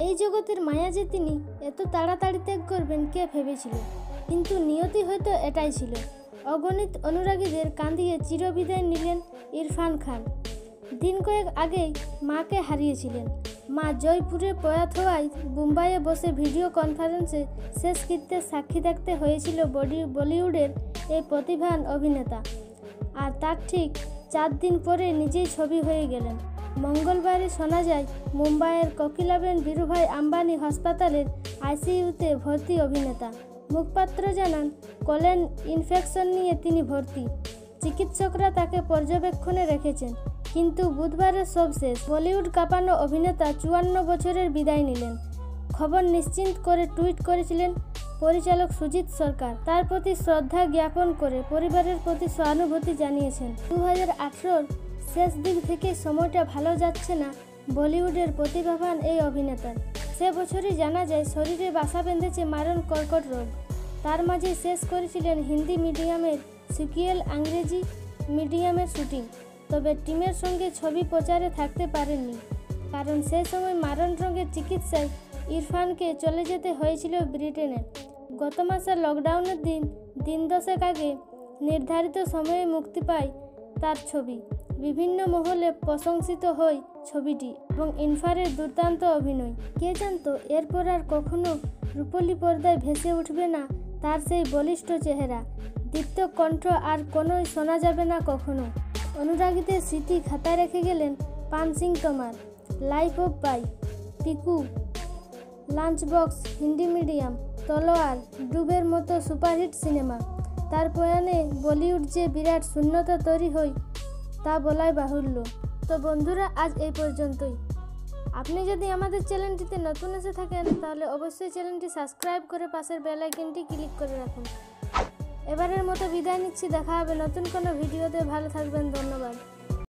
এই জগতের মায়া যে তিনি এত তাড়াতাড়ি ত্যাগ করবেন কে ভেবেছিল, কিন্তু নিয়তি হয়তো এটাই ছিল। অগণিত অনুরাগীদের কাঁদিয়ে চিরবিদায় নিলেন ইরফান খান। দিন কয়েক আগেই মাকে হারিয়েছিলেন। মা জয়পুরে প্রয়াত হওয়ায় মুম্বাইয়ে বসে ভিডিও কনফারেন্সে শেষকৃত্যের সাক্ষী থাকতে হয়েছিল বলিউডের এই প্রতিভাবান অভিনেতা। আর তার ঠিক 4 দিন পরে নিজেই ছবি হয়ে গেলেন। মঙ্গলবারে শোনা যায় মুম্বাইয়ের কোকিলাবেন বীরুভাই আম্বানি হাসপাতালের আইসিইউতে ভর্তি অভিনেতা। মুখপাত্র জানান, কোলন ইনফেকশন নিয়ে তিনি ভর্তি। চিকিৎসকরা তাকে পর্যবেক্ষণে রেখেছেন। কিন্তু বুধবারের সব শেষ। বলিউড কাঁপানো অভিনেতা 54 বছরের বিদায় নিলেন। খবর নিশ্চিত করে টুইট করেছিলেন পরিচালক সুজিত সরকার। তার প্রতি শ্রদ্ধা জ্ঞাপন করে পরিবারের প্রতি সহানুভূতি জানিয়েছেন। 2018-র শেষ দিক থেকে সময়টা ভালো যাচ্ছে না বলিউডের প্রতিভাবান এই অভিনেতার। সে বছরই জানা যায় শরীরে বাসা বেঁধেছে মারণ কর্কট রোগ। তার মাঝে শেষ করেছিলেন হিন্দি মিডিয়ামের সিকুয়েল ইংরেজি মিডিয়ামের শুটিং। তবে টিমের সঙ্গে ছবি প্রচারে থাকতে পারেননি, কারণ সেই সময় মারণ রোগের চিকিৎসায় ইরফানকে চলে যেতে হয়েছিল ব্রিটেনে। গত মাসের লকডাউনের দিন 10 আগে নির্ধারিত সময়ে মুক্তি পায় তার ছবি। বিভিন্ন মহলে প্রশংসিত হয় ছবিটি এবং ইরফানের দুর্দান্ত অভিনয়। কে জানতো এরপর আর কখনো রূপলি পর্দায় ভেসে উঠবে না তার সেই বলিষ্ঠ চেহারা, দীপ্ত কণ্ঠ আর কোনোই শোনা যাবে না কখনো। অনুরাগীদের স্মৃতি খাতায় রেখে গেলেন পান সিং তোমার। Life of pi, Piku, lunch box, Hindi medium, তলোয়ার, ডুবের মতো সুপারহিট সিনেমা। তার প্রয়াণে বলিউড যে বিরাট শূন্যতা তৈরি হয় তা বলাই বাহুল্য। তো বন্ধুরা, আজ এই পর্যন্তই। আপনি যদি আমাদের চ্যানেলটিতে নতুন এসে থাকেন তাহলে অবশ্যই চ্যানেলটি সাবস্ক্রাইব করে পাশের বেল আইকনটি ক্লিক করে রাখুন। এবারের মতো বিদায় নিচ্ছি। দেখা হবে নতুন কোনো ভিডিওতে। ভালো থাকবেন। ধন্যবাদ।